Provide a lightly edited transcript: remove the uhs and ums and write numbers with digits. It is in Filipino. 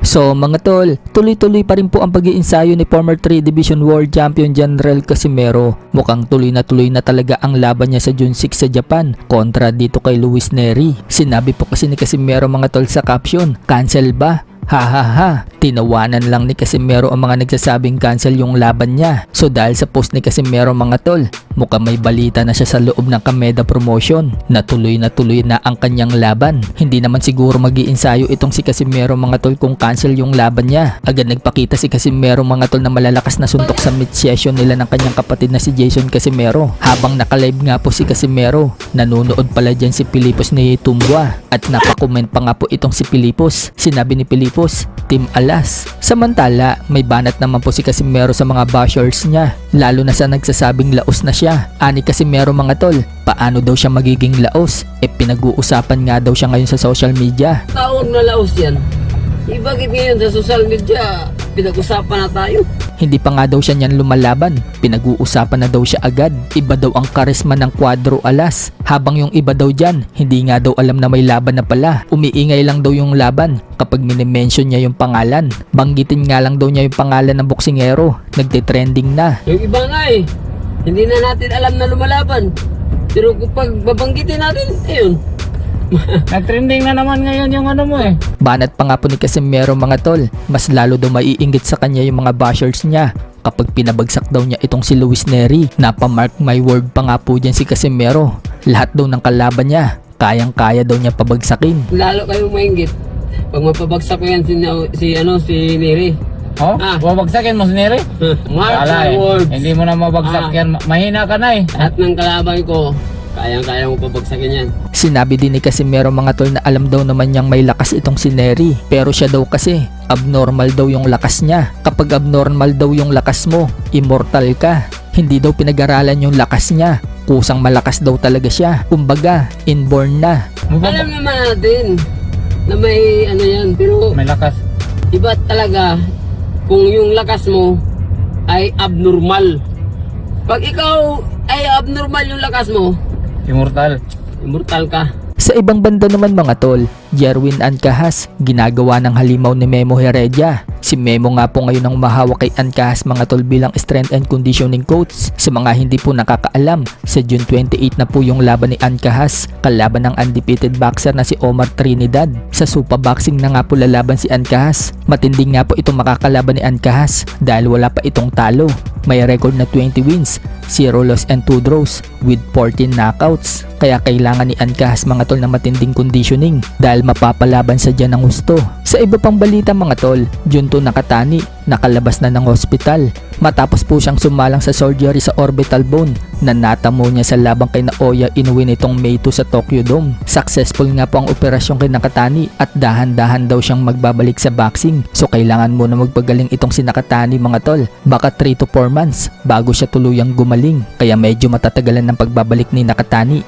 So mga tol, tuloy-tuloy pa rin po ang pag-iinsayo ni former 3 Division World Champion General Casimero. Mukhang tuloy na talaga ang laban niya sa June 6 sa Japan kontra dito kay Luis Nery. Sinabi po kasi ni Casimero mga tol sa caption, cancel ba? Ha ha ha, tinawanan lang ni Casimero ang mga nagsasabing cancel yung laban niya. So dahil sa post ni Casimero mga tol, mukhang may balita na siya sa loob ng Kameda Promotion na tuloy na ang kanyang laban. Hindi naman siguro mag-iinsayo itong si Casimero mga tol kung cancel yung laban niya. Agad nagpakita si Casimero mga tol na malalakas na suntok sa mid session nila ng kanyang kapatid na si Jason Casimero. Habang nakalive nga po si Casimero, nanonood pala dyan si Pilipos ni Tumbua at napakomment pa nga po itong si Pilipos. Sinabi ni Pilipos, Team Alas. Samantala, may banat naman po si Casimero sa mga bashers niya, lalo na sa nagsasabing laos na siya. Ani Casimero mga tol, paano daw siya magiging laos? Pinag-uusapan nga daw siya ngayon sa social media. Tawag na laos yan. Bakit ngayon sa social media, pinag-usapan na tayo? Hindi pa nga daw siya niyan lumalaban, pinag-uusapan na daw siya agad. Iba daw ang karisma ng Cuadro Alas, habang yung iba daw dyan, hindi nga daw alam na may laban na pala. Umiingay lang daw yung laban kapag minimension niya yung pangalan. Banggitin nga lang daw niya yung pangalan ng boksingero, nagtitrending na. Yung iba nga hindi na natin alam na lumalaban. Pero kapag babanggitin natin, ayun. Nag-trending na naman ngayon yung ano mo Banat pa nga po ni Casimero mga tol, mas lalo daw maiinggit sa kanya yung mga bashers niya kapag pinabagsak daw niya itong si Luis Nery. Napamark my word pa nga po dyan si Casimero. Lahat daw ng kalaban niya, kayang-kaya daw niya pabagsakin. Lalo kayong mainggit. Pag mapabagsak ko yan si Neri. Oh? Babagsakin mo si Nery? Mark my words. Hindi mo na mabagsak yan. Mahina ka na Lahat ng kalaban ko, kayang-kaya mo pabagsakin yan. Sinabi din ni Casimero mga tol na alam daw naman niyang may lakas itong si Nery, pero siya daw kasi abnormal daw yung lakas niya. Kapag abnormal daw yung lakas mo, immortal ka. Hindi daw pinag-aralan yung lakas niya, kusang malakas daw talaga siya. Kumbaga, inborn na. Alam naman natin na may ano yan, pero May lakas. iba talaga kung yung lakas mo ay abnormal. Pag ikaw ay abnormal yung lakas mo, Immortal. immortal ka. Sa ibang banda naman mga tol, Jerwin Ancahas, ginagawa ng halimaw ni Memo Heredia. Si Memo nga po ngayon ang mahawak kay Ancahas mga tol bilang strength and conditioning coach. Sa mga hindi po nakakaalam, sa June 28 na po yung laban ni Ancahas, kalaban ng undefeated boxer na si Omar Trinidad. Sa Supa Boxing na nga po lalaban si Ancahas. Matinding nga po itong makakalaban ni Ancahas dahil wala pa itong talo. May record na 20 wins, 0 loss and 2 draws with 14 knockouts. Kaya kailangan ni Ancahas mga tol na matinding conditioning dahil mapapalaban sa dyan ng gusto. Sa iba pang balita mga tol, Junto Nakatani nakalabas na ng hospital matapos po siyang sumalang sa surgery sa orbital bone na natamo niya sa labang kay Naoya Inoue nitong May 2 sa Tokyo Dome. Successful nga po ang operasyon kay Nakatani at dahan-dahan daw siyang magbabalik sa boxing. So kailangan muna magpagaling itong si Nakatani mga tol. Baka 3 to 4 months bago siya tuluyang gumaling. Kaya medyo matatagalan ng pagbabalik ni Nakatani.